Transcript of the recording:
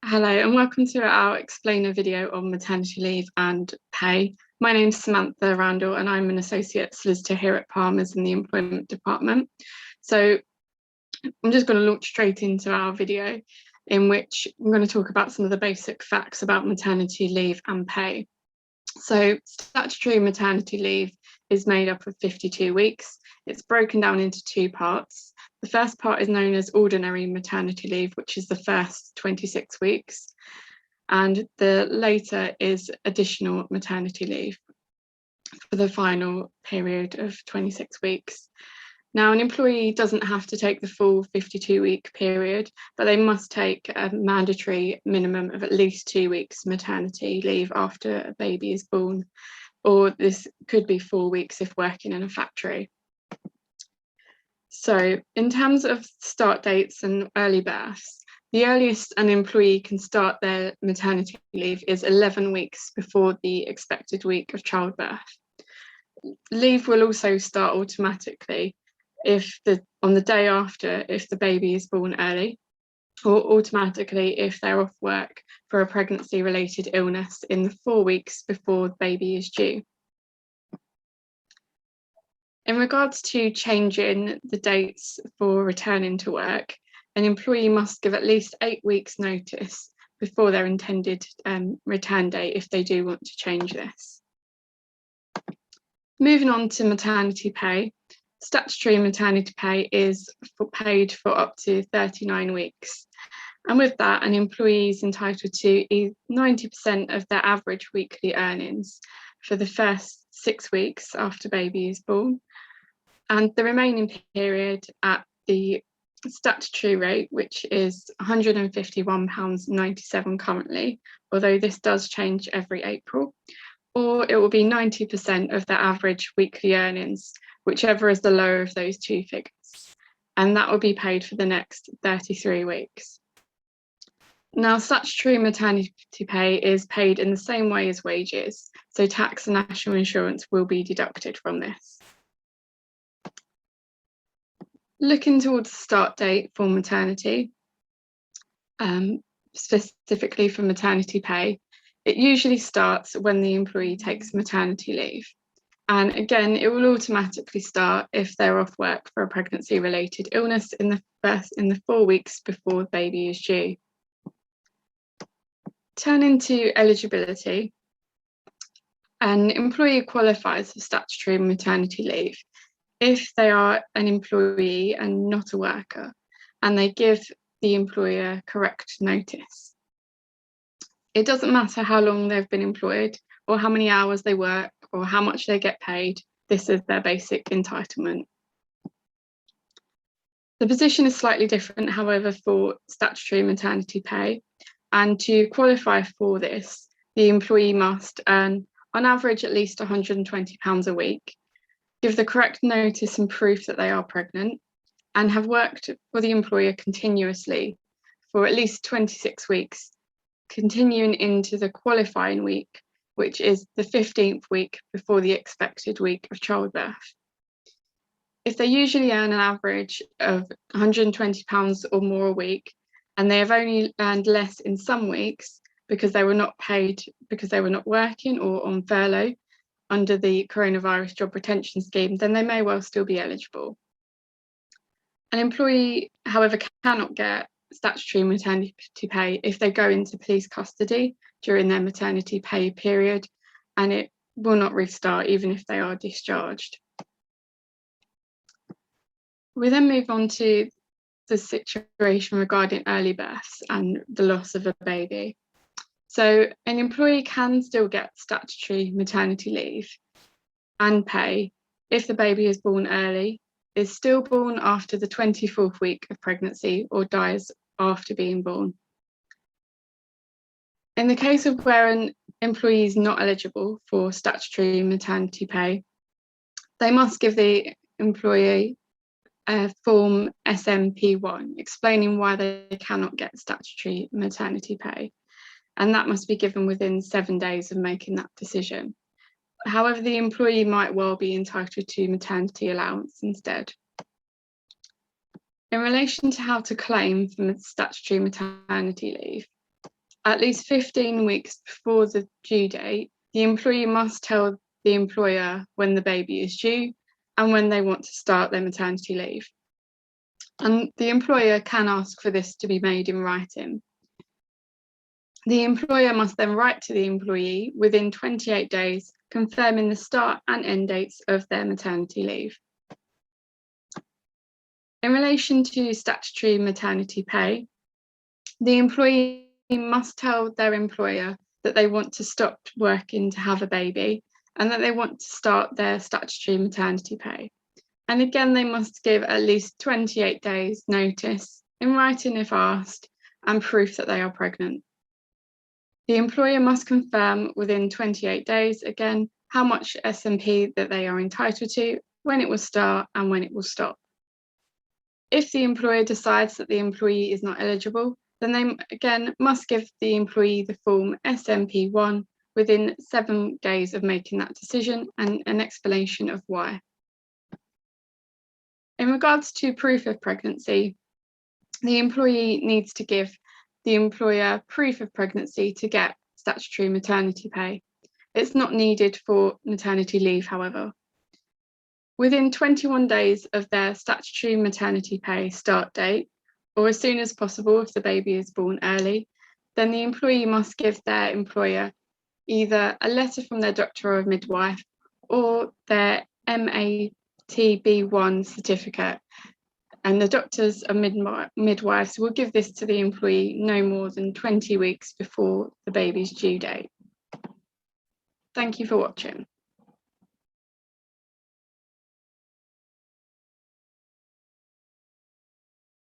Hello and welcome to our explainer video on maternity leave and pay. My name's Samantha Randall and I'm an Associate Solicitor here at Palmer's in the Employment Department. So I'm just going to launch straight into our video in which I'm going to talk about some of the basic facts about maternity leave and pay. So statutory maternity leave is made up of 52 weeks. It's broken down into two parts. The first part is known as ordinary maternity leave, which is the first 26 weeks. And the later is additional maternity leave for the final period of 26 weeks. Now, an employee doesn't have to take the full 52-week period, but they must take a mandatory minimum of at least 2 weeks maternity leave after a baby is born, or this could be 4 weeks if working in a factory. So in terms of start dates and early births, the earliest an employee can start their maternity leave is 11 weeks before the expected week of childbirth. Leave will also start automatically on the day after if the baby is born early, or automatically if they're off work for a pregnancy-related illness in the 4 weeks before the baby is due. In regards to changing the dates for returning to work, an employee must give at least 8 weeks notice before their intended return date if they do want to change this. Moving on to maternity pay. Statutory maternity pay is paid for up to 39 weeks. And with that, an employee is entitled to 90% of their average weekly earnings for the first 6 weeks after baby is born, and the remaining period at the statutory rate, which is £151.97 currently, although this does change every April, or it will be 90% of their average weekly earnings, whichever is the lower of those two figures, and that will be paid for the next 33 weeks. Now, statutory maternity pay is paid in the same way as wages, so tax and national insurance will be deducted from this. Looking towards the start date for maternity, specifically for maternity pay, it usually starts when the employee takes maternity leave. And again, it will automatically start if they're off work for a pregnancy-related illness in the 4 weeks before the baby is due. Turning to eligibility, an employee qualifies for statutory maternity leave if they are an employee and not a worker, and they give the employer correct notice. It doesn't matter how long they've been employed or how many hours they work or how much they get paid. This is their basic entitlement. The position is slightly different, however, for statutory maternity pay, and to qualify for this, the employee must earn on average at least £120 a week, give the correct notice and proof that they are pregnant, and have worked for the employer continuously for at least 26 weeks, continuing into the qualifying week, which is the 15th week before the expected week of childbirth. If they usually earn an average of £120 or more a week, and they have only earned less in some weeks because they were not paid, because they were not working or on furlough under the coronavirus job retention scheme, then they may well still be eligible. An employee, however, cannot get statutory maternity pay if they go into police custody during their maternity pay period, and it will not restart even if they are discharged. We then move on to the situation regarding early births and the loss of a baby. So an employee can still get statutory maternity leave and pay if the baby is born early, is stillborn after the 24th week of pregnancy, or dies after being born. In the case of where an employee is not eligible for statutory maternity pay, they must give the employee a form SMP1 explaining why they cannot get statutory maternity pay, and that must be given within 7 days of making that decision. However, the employee might well be entitled to maternity allowance instead. In relation to how to claim for statutory maternity leave, at least 15 weeks before the due date, the employee must tell the employer when the baby is due and when they want to start their maternity leave. And the employer can ask for this to be made in writing. The employer must then write to the employee within 28 days, confirming the start and end dates of their maternity leave. In relation to statutory maternity pay, the employee must tell their employer that they want to stop working to have a baby and that they want to start their statutory maternity pay. And again, they must give at least 28 days notice in writing if asked and proof that they are pregnant. The employer must confirm within 28 days, again, how much SMP that they are entitled to, when it will start and when it will stop. If the employer decides that the employee is not eligible, then they again must give the employee the form SMP1 within 7 days of making that decision and an explanation of why. In regards to proof of pregnancy, the employee needs to give the employer proof of pregnancy to get statutory maternity pay. It's not needed for maternity leave, however. Within 21 days of their statutory maternity pay start date, or as soon as possible if the baby is born early, then the employee must give their employer either a letter from their doctor or midwife or their MATB1 certificate. And the doctors and midwives will give this to the employee no more than 20 weeks before the baby's due date. Thank you for watching.